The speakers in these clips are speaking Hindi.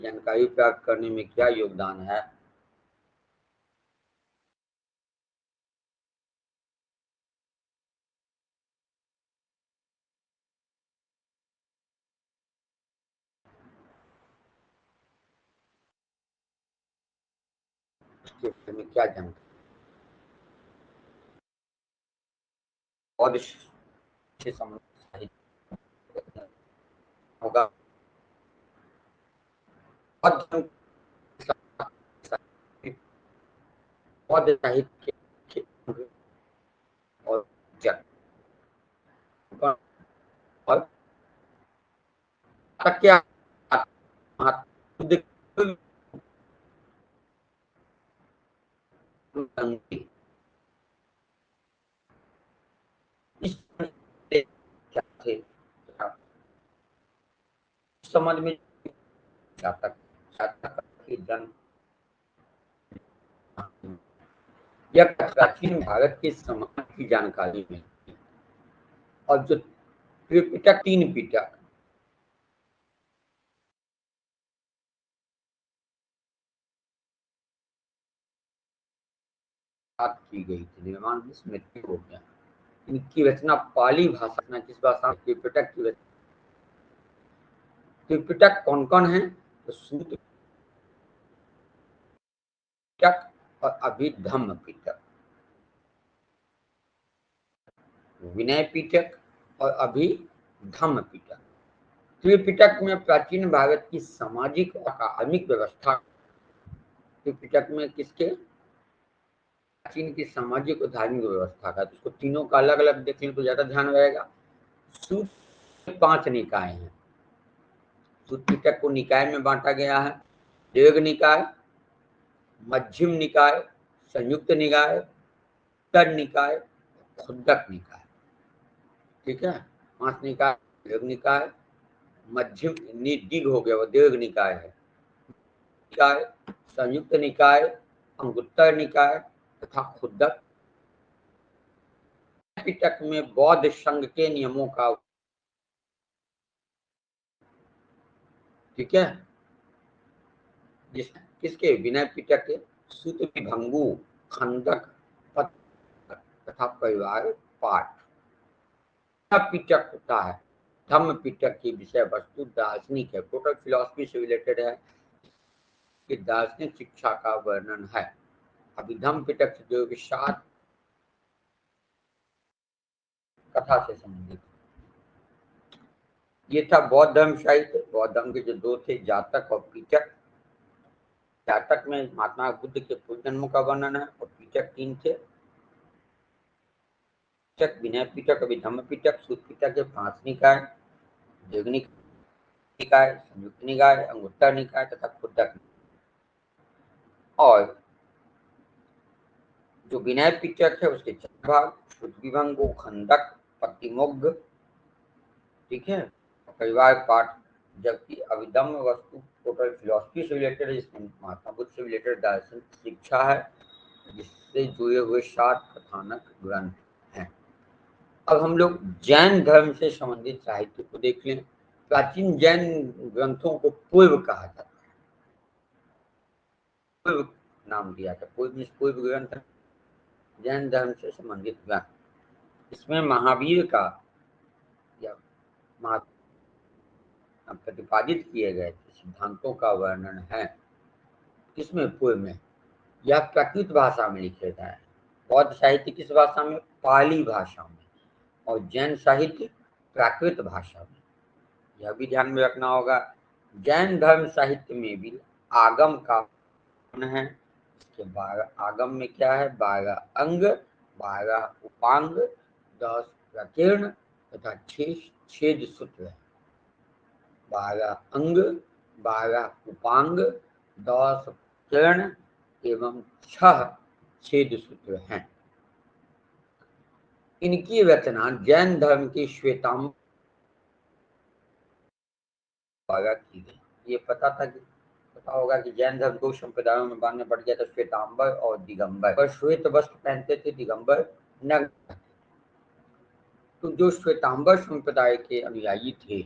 जानकारी प्राप्त करने में क्या योगदान है? उसके बारे में क्या जानकारी और इससे संबंधित होगा? बौद्ध बौद्ध साहित्य के और और क्या इस समझ में जातक की जन्म या प्राचीन भारत के समाज की जानकारी में, और जो त्रिपिटक 3 पिटक की गई थी, निर्माण में मृत्यु हो गया। इनकी रचना पाली भाषा में, किस भाषा में? त्रिपिटक की रचना। त्रिपिटक कौन कौन है? तो सूत पिटक और अभिधम्म पिटक, विनय पिटक और अभिधम्म पिटक। त्रिपिटक में प्राचीन भारत की सामाजिक और आध्यात्मिक व्यवस्था, त्रिपिटक में किसके? प्राचीन की सामाजिक और धार्मिक व्यवस्था का। तो उसको तीनों का अलग अलग देख लें तो ज्यादा ध्यान रहेगा। सूत 5 निकाय हैं। सूत पिटक को निकाय में बांटा गया है: दीर्घ निकाय, मध्यम निकाय, संयुक्त निकाय, उत्तर निकाय, खुद्दक निकाय। ठीक है, 5 निकाय। दीर्घ निकाय, मध्यम दीर्घ हो गया, वो दीर्घ निकाय है, निकाय, संयुक्त निकाय, अंगुत्तर निकाय तथा खुद्दक। पिटक में बौद्ध संघ के नियमों का, ठीक है, किसके? विनय पिटक के सूत्र विभंगु, खंडक तथा परिवार पाठ। पिटक होता है धम्म पिटक की विषय वस्तु दार्शनिक है, टोटल फिलॉसफी से रिलेटेड है, कि दार्शनिक शिक्षा का वर्णन है। अभिधम्म पिटक जो विषाद कथा से संबंधित। ये था बौद्ध धर्म साहित्य। बौद्ध धर्म के जो 2 थे, जातक और पिटक। जातक में महात्मा बुद्ध के पूर्व जन्मों का वर्णन है, और पिटक 3 थे: पिटक, विनय पिटक, अभिधम्म पिटक। सूत पिटक के 5 निकाय: दीर्घ निकाय, संयुक्त निकाय, अंगुत्तर निकाय तथा खुद्दक। और जो विनय पिटक है उसके 4 भाग: श्रुतिविभंगु, खंडक, प्रतिमुग्ध, ठीक है, परिवार पाठ। जबकि अभिधम्म वस्तु टोटल फिलॉसफी से रिलेटेड है, जिसमें महात्मा बुद्ध से रिलेटेड दार्शनिक शिक्षा है, जिससे जुड़े हुए 7 कथानक ग्रंथ हैं। अब हम लोग जैन धर्म से संबंधित साहित्य को देख लें। प्राचीन जैन ग्रंथों को पूर्व कहा जाता है, पूर्व नाम दिया था। पूर्व ग्रंथ जैन धर्म से संबंधित ग्रंथ। इसमें महावीर का या प्रतिपादित किए गए सिद्धांतों का वर्णन है। किसमें? पूर्व में। यह प्राकृत भाषा में लिखे गए हैं। बौद्ध साहित्य किस भाषा में? पाली भाषा में। और जैन साहित्य प्राकृत भाषा में। यह भी ध्यान में रखना होगा। जैन धर्म साहित्य में भी आगम का है। इसके 12 आगम में क्या है? 12 अंग, 12 उपांग, 10 प्रकीर्ण तथा 6 छेद सूत्र है। 12 अंग, 12 उपांग, 10 प्रकीर्ण एवं 6 छेद सूत्र हैं। इनकी रचना जैन धर्म की श्वेतांबर की गई। ये पता होगा कि जैन धर्म 2 संप्रदायों में बांटने पड़ गया था, श्वेतांबर और दिगंबर। पर श्वेत वस्त्र पहनते थे, दिगंबर नग्न। तो जो श्वेतांबर संप्रदाय के अनुयायी थे,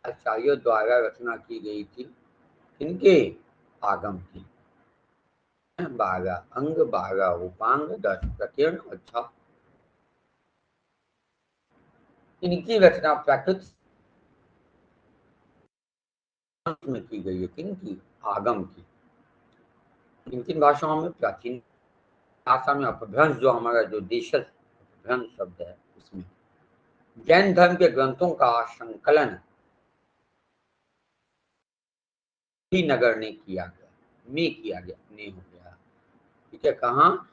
आचार्यों द्वारा रचना की गई थी किनके? आगम की। 12 अंग 12 उपांग 10 प्रकीर्ण और 6 इनकी रचना प्राकृत में की गई है। किनकी? आगम की। किन किन भाषाओं में? प्राचीन भाषा में अपभ्रंश, जो हमारा जो देशज अपभ्रंश शब्द है उसमें। जैन धर्म के ग्रंथों का संकलन नगर ने किया गया, में किया गया, ने हो गया। ठीक है, कहाँ?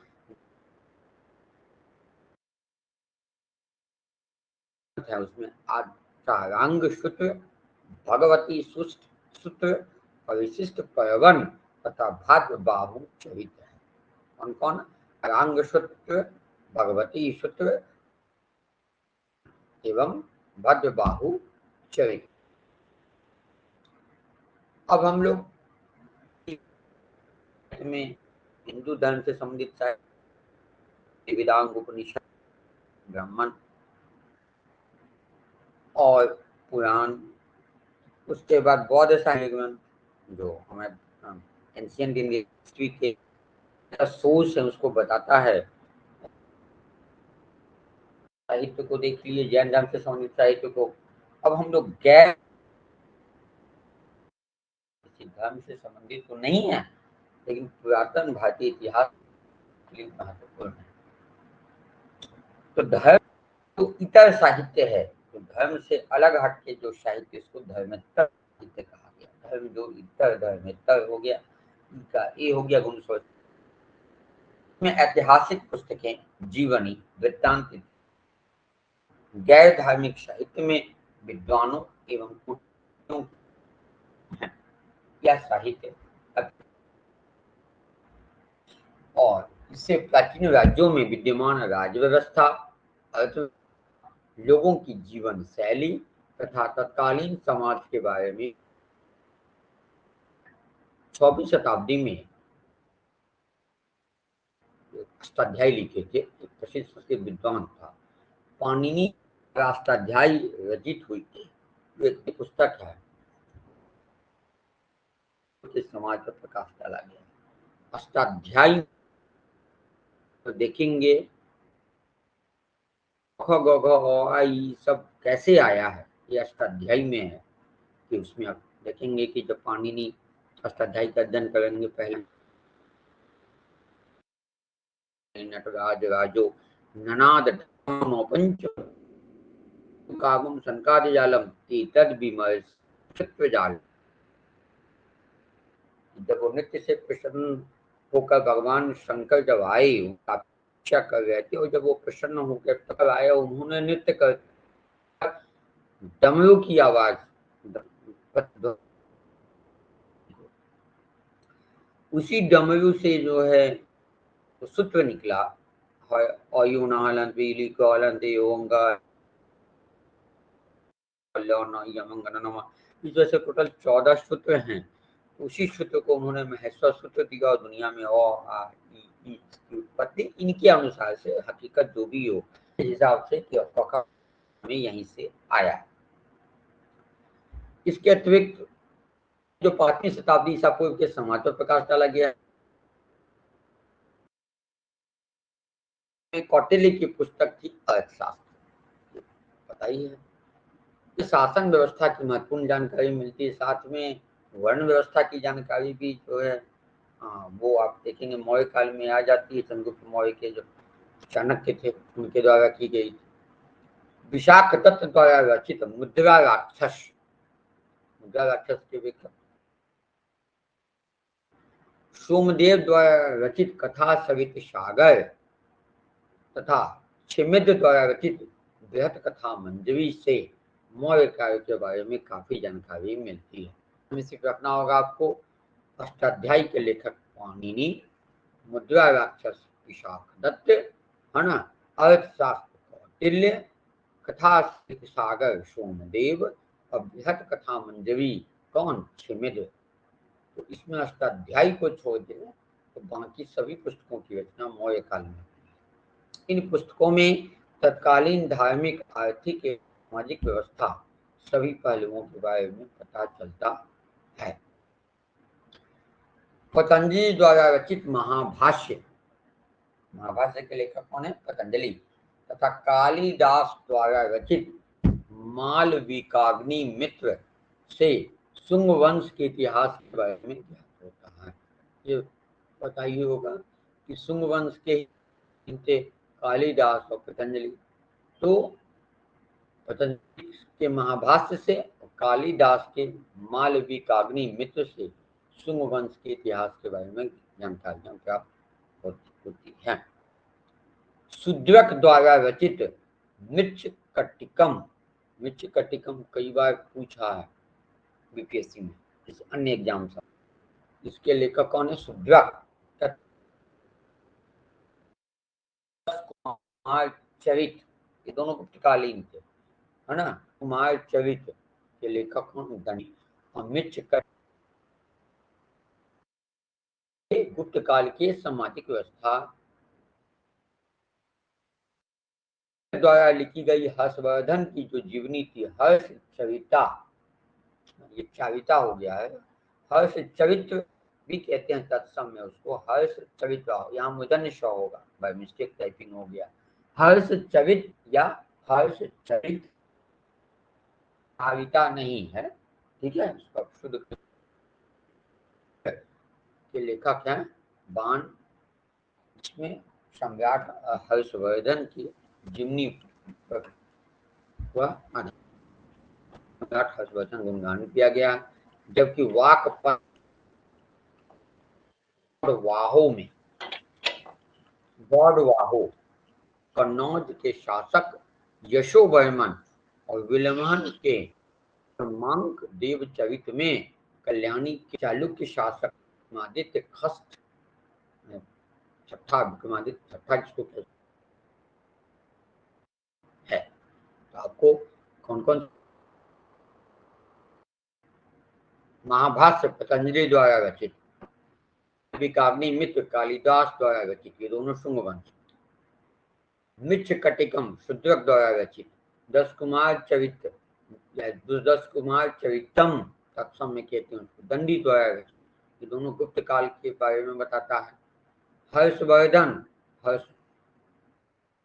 है उसमें आचारांग सूत्र, भगवती सूत्र, परिशिष्ट पर्वन तथा भाद्र बाहु चरित्र है। कौन कौन? रांग सूत्र, भगवती सूत्र एवं भद्र बाहु चरित्र। अब हम लोग में हिंदू धर्म से संबंधित साहित्य, वेदांग, उपनिषद, ब्राह्मण और पुराण, उसके बाद बौद्ध साहित्य ग्रंथ जो हमें एंशिएंट इंडियन हिस्ट्री के सोर्स है उसको बताता है। साहित्य को देख लिए, जैन धर्म से संबंधित साहित्य को। अब हम लोग गैर धर्म से संबंधित तो नहीं है, लेकिन पुरातन भारतीय इतिहास महत्वपूर्ण है। तो धर्म तो इतर साहित्य है, तो धर्म से अलग हट के जो साहित्य, इसको धर्मेतर साहित्य कहा गया। धर्म जो इतर, धर्मेतर हो गया, इनका ये हो गया गुण में। ऐतिहासिक पुस्तकें, जीवनी, वृत्तांत, गैर धार्मिक साहित्य में विद्वानों एवं कुटुंबों या साहित्य, और इससे प्राचीन राज्यों में विद्यमान राज्य व्यवस्था, लोगों की जीवन शैली तथा तत्कालीन समाज के बारे में 24वीं शताब्दी में अष्टाध्यायी लिखे थे। एक प्रसिद्ध संस्कृत विद्वान था, पाणिनि अष्टाध्यायी रचित हुई थी। एक पुस्तक है, समाज पर प्रकाश डाला गया। अष्टाध्यायी तो देखेंगे ख ग घ आई सब कैसे आया है, ये अष्टाध्यायी में है। कि उसमें आप देखेंगे कि जब पाणिनि अष्टाध्यायी का अध्ययन करेंगे, पहले नटराज राजो ननाद पंच कागम संकाद जालम तद विमर्श जाल। जब वो नृत्य से प्रसन्न होकर भगवान शंकर जब आए, इच्छा कर रहे थे, और जब वो प्रसन्न होकर तब आए, उन्होंने नृत्य कर डमरू की आवाज, उसी डमरू से जो है सूत्र निकला, इस वजह से टोटल 14 सूत्र हैं। उसी सूत्र को उन्होंने महेश्वर सूत्र दिया, और दुनिया में की उत्पत्ति इनके अनुसार से, हकीकत जो भी हो, इस हिसाब से में यहीं से आया। इसके अतिरिक्त जो 5वीं शताब्दी ईसा पूर्व के समाज पर प्रकाश डाला गया, कौटिल्य की पुस्तक थी अर्थशास्त्र, पता ही है। शासन व्यवस्था की महत्वपूर्ण जानकारी मिलती है, साथ में वर्ण व्यवस्था की जानकारी भी जो है वो आप देखेंगे मौर्य काल में आ जाती है। चंद्रगुप्त मौर्य के जो चाणक्य थे, उनके द्वारा की गई। विशाख दत्त द्वारा रचित मुद्रा राक्षस के विख्यात, सोमदेव द्वारा रचित कथा सरित सागर तथा छिमिद द्वारा रचित बृहत कथा मंजरी से मौर्य काल के बारे में काफी जानकारी मिलती है। सिर्फ रखना होगा आपको, अष्टाध्यायी के लेखक पाणिनि, मुद्रा राक्षस विशाख दत्त, है ना, अर्थशास्त्र कौटिल्य, कथा सागर सोमदेव, और बृहत कथा मंजरी कौन? छिमिद। तो इसमें अष्टाध्यायी को छोड़ दें तो बाकी सभी पुस्तकों की रचना मौर्य काल में। इन पुस्तकों में तत्कालीन धार्मिक, आर्थिक एवं सामाजिक व्यवस्था, सभी पहलुओं के बारे में पता चलता है। पतंजलि द्वारा रचित महाभाष्य, महाभाष्य के लेखक कौन है? पतंजलि। तथा कालिदास द्वारा रचित मालविकाग्नि मित्र से शुंग वंश के इतिहास के बारे में ज्ञात होता है। ये पता ही होगा कि शुंग वंश के थे कालिदास और पतंजलि। तो पतंजलि के महाभाष्य से और कालिदास के मालविकाग्नि मित्र से शुंग वंश के इतिहास के बारे में जानकारियां प्राप्त होती है। शूद्रक द्वारा रचित मृच्छकटिकम, मृच्छकटिकम कई बार पूछा है बीपीएससी में, इस अन्य एग्जाम से। इसके लेखक कौन है? शूद्रक। कुमार चरित, ये दोनों गुप्तकालीन थे, है ना। कुमार चरित के लेखक कौन? दनी। और मृच्छकटिक गुप्त काल के सामाजिक व्यवस्था द्वारा लिखी गई हर्षवर्धन की जो जीवनी थी, हर्ष चरिता, ये चारिता हो गया है, हर्ष चरित्र भी कहते हैं तत्सम में उसको, हर्ष चरित्र, यहाँ मुदन्य श होगा, बाय मिस्टेक टाइपिंग हो गया। हर्ष चरित या हर्ष चरित, चारिता नहीं है, ठीक है। इसका शुद्ध के लेखक हैं बाण, इसमें सम्राट हर्षवर्धन की जीवनी सम्राट हर्षवर्धन गुणगान किया गया। जबकि वाहो में, वाहो कन्नौज के शासक यशोवर्मन और विलमन के मांक देव चरित में कल्याणी के चालुक्य शासक विक्रमादित्य खस्ट, छठा विक्रमादित्य छठा जिसको है। तो आपको कौन कौन महाभाष्य पतंजलि द्वारा रचित, विकाग्नि मित्र कालिदास द्वारा रचित, ये दोनों शुंग वंश। मृच्छकटिकम शूद्रक द्वारा रचित। 10 कुमार चरित्र, 10 कुमार चरितम तत्सम में कहते हैं उसको, दंडी द्वारा रचित, ये दोनों गुप्त काल के बारे में बताता है। हर्षवर्धन, हर्ष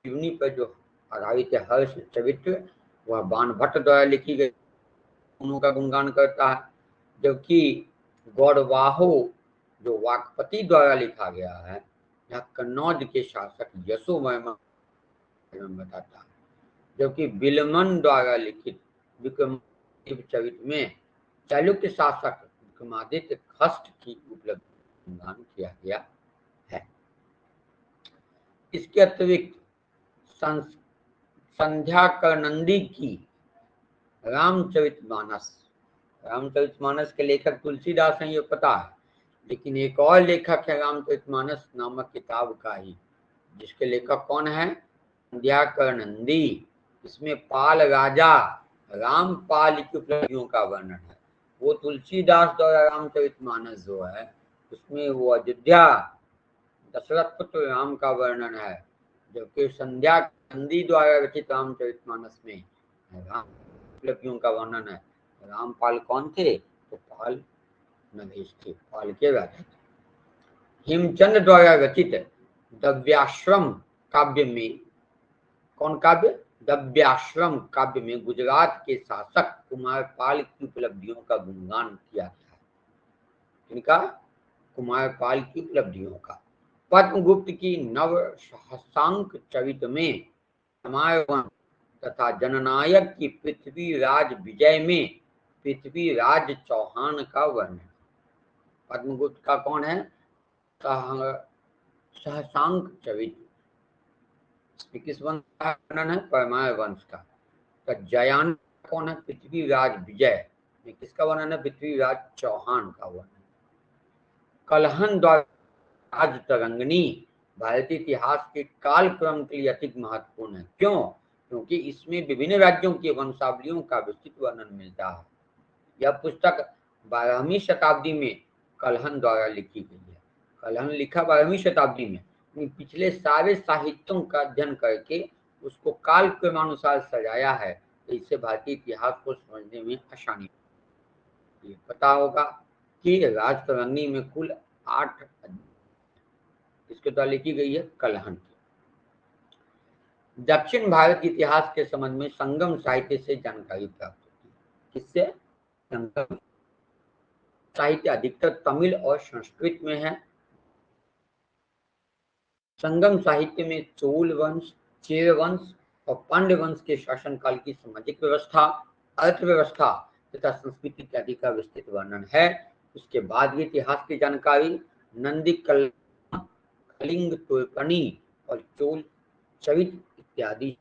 जीवनी पर जो आधारित है हर्ष चरित्र, वह बाण भट्ट द्वारा लिखी गई, दोनों का गुणगान करता है। जबकि गौड़वाहो जो वाकपति द्वारा लिखा गया है, यह कन्नौज के शासक यशोवर्मन बताता है। जबकि बिलमन द्वारा लिखित विक्रमादित्य चरित में चालुक्य शासक विक्रमादित्य खस्ट की उपलब्धि गुणगान किया गया है। इसके अतिरिक्त संध्याकरनंदी की रामचरितमानस, रामचरितमानस के लेखक तुलसीदास हैं ये पता है, लेकिन एक और लेखक है रामचरितमानस नामक किताब का ही, जिसके लेखक कौन है? संध्याकरनंदी। इसमें पाल राजा रामपाल की उपलब्धियों का वर्णन है। वो तुलसीदास द्वारा रामचरितमानस जो है उसमें वो अयोध्या दशरथ पुत्र राम का वर्णन है, जबकि संध्याकरनंदी द्वारा रचित रामचरितमानस में राम उपलब्धियों का वर्णन है। रामपाल कौन थे? तो पाल नरेश थे, पाल के राजा थे। हेमचंद द्वारा रचित दव्याश्रम काव्य में, कौन काव्य? दव्याश्रम काव्य में गुजरात के शासक कुमारपाल की उपलब्धियों का गुणगान किया गया है। इनका कुमारपाल की उपलब्धियों का। पद्मगुप्त की नव सहसांक चरित में रामायण तथा जननायक की पृथ्वीराज विजय में पृथ्वीराज चौहान का वर्णन। पद्मगुप्त का कौन है? सहसांक चरित, किस वंश का वर्णन है? परमार वंश का। तो जयान कौन है? पृथ्वीराज विजय में किसका वर्णन है? पृथ्वीराज चौहान का वर्णन। कलहन द्वारा राज तरंगिणी भारतीय इतिहास के कालक्रम के लिए अधिक महत्वपूर्ण है। क्यों? क्योंकि इसमें विभिन्न राज्यों की वंशावलियों का विस्तृत वर्णन मिलता है। यह पुस्तक 12वीं शताब्दी में कलहन द्वारा लिखी गई है। कलहन लिखा 12वीं शताब्दी में, पिछले सारे साहित्यों का अध्ययन करके उसको काल क्रमानुसार सजाया है, तो इससे भारतीय इतिहास को समझने में आसानी। पता होगा कि राजतरंगिणी में कुल 8 इसके द्वारा लिखी गई है कलहन। दक्षिण भारत के इतिहास के संबंध में संगम साहित्य से जानकारी प्राप्त होती है। किससे? संगम साहित्य अधिकतर तमिल और संस्कृत में है। संगम साहित्य में चोल वंश, चेर वंश और पांड्य वंश के शासनकाल की सामाजिक व्यवस्था, अर्थव्यवस्था तथा संस्कृति इत्यादि का विस्तृत वर्णन है। उसके बाद इतिहास की जानकारी नंदी कलिंग तुर्कनी और चोल चरित इत्यादि।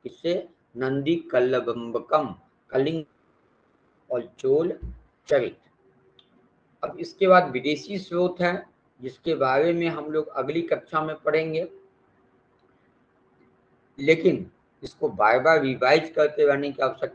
इससे नंदी कल्लबंबकम, कलिंग और चोल चरित। अब इसके बाद विदेशी स्रोत है जिसके बारे में हम लोग अगली कक्षा में पढ़ेंगे, लेकिन इसको बार बार रिवाइज करते रहने की आवश्यकता